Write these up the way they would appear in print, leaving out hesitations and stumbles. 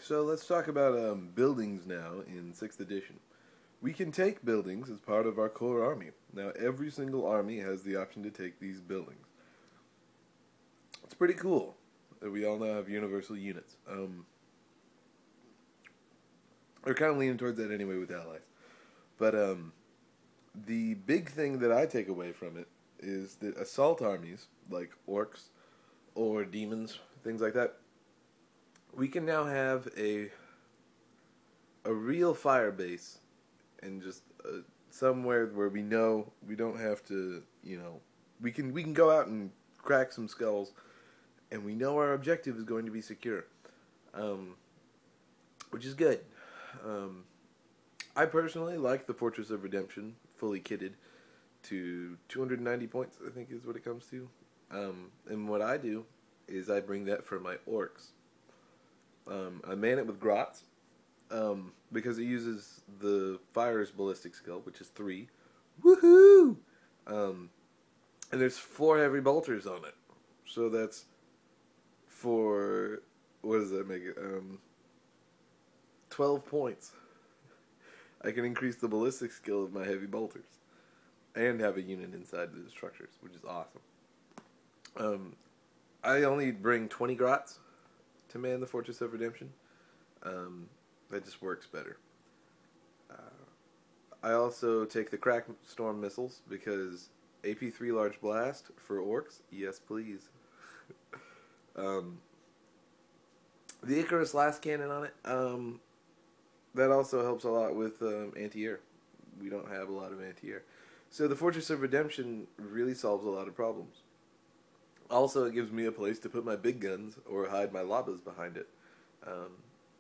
So let's talk about buildings now in 6th edition. We can take buildings as part of our core army. Now every single army has the option to take these buildings. It's pretty cool that we all now have universal units. We're kind of leaning towards that anyway with allies. But the big thing that I take away from it is that assault armies, like orcs or demons, things like that, we can now have a real fire base and just somewhere where we know we don't have to, we can go out and crack some skulls, and we know our objective is going to be secure, which is good. I personally like the Fortress of Redemption fully kitted to 290 points, I think is what it comes to. And what I do is I bring that for my orcs. I man it with grots, because it uses the fire's ballistic skill, which is 3. Woohoo! And there's 4 heavy bolters on it. So that's for, what does that make it? 12 points. I can increase the ballistic skill of my heavy bolters and have a unit inside the structures, which is awesome. I only bring 20 grots to man the Fortress of Redemption. That just works better. I also take the Crack Storm missiles because AP3 Large Blast for orcs, yes please. The Icarus Last Cannon on it, that also helps a lot with anti-air. We don't have a lot of anti-air. So the Fortress of Redemption really solves a lot of problems. Also, it gives me a place to put my big guns or hide my labas behind it.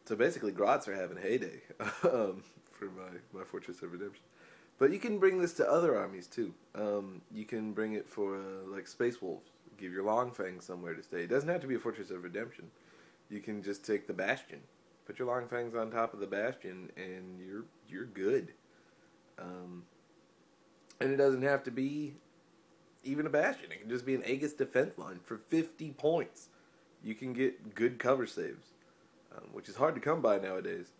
So basically, grots are having a heyday for my Fortress of Redemption. But you can bring this to other armies too. You can bring it for like Space Wolves. Give your Long Fangs somewhere to stay. It doesn't have to be a Fortress of Redemption. You can just take the Bastion. Put your Long Fangs on top of the Bastion, and you're good. And it doesn't have to be even a Bastion. It can just be an Aegis defense line for 50 points. You can get good cover saves, which is hard to come by nowadays.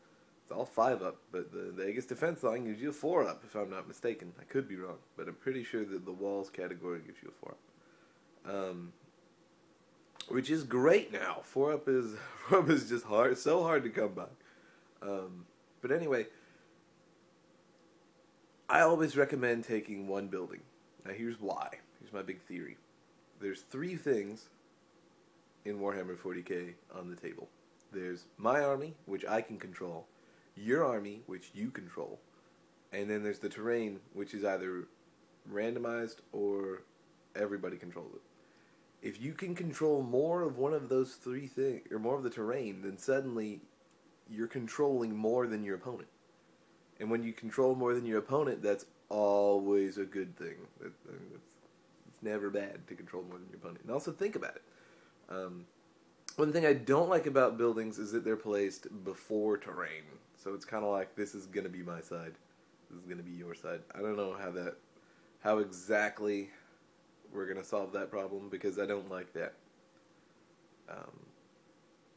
It's all 5 up, but the Aegis defense line gives you a 4 up, if I'm not mistaken. I could be wrong, but I'm pretty sure that the walls category gives you a 4 up. Which is great now. 4 up is just hard, so hard to come by. But anyway, I always recommend taking one building. Now here's why. Here's my big theory. There's 3 things in Warhammer 40k on the table. There's my army, which I can control, your army, which you control, and then there's the terrain, which is either randomized or everybody controls it. If you can control more of one of those 3 things, or more of the terrain, then suddenly you're controlling more than your opponent. And when you control more than your opponent, that's always a good thing. It's never bad to control more than your opponent. And also think about it. One thing I don't like about buildings is that they're placed before terrain. So it's kind of like, this is going to be my side. This is going to be your side. I don't know how exactly we're going to solve that problem, because I don't like that.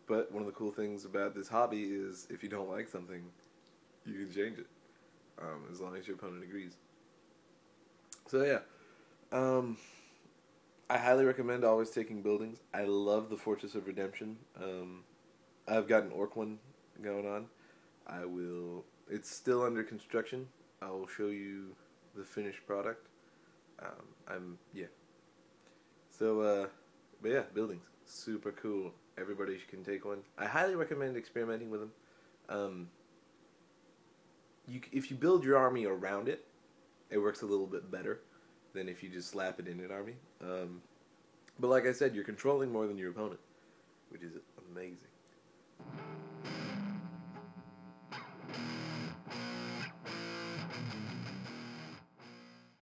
But one of the cool things about this hobby is if you don't like something, you can change it, as long as your opponent agrees. So yeah, I highly recommend always taking buildings. I love the Fortress of Redemption. I've got an orc one going on. It's still under construction. I will show you the finished product. Yeah. So, but yeah, buildings. Super cool. Everybody can take one. I highly recommend experimenting with them. If you build your army around it, it works a little bit better than if you just slap it in an army. But like I said, you're controlling more than your opponent, which is amazing.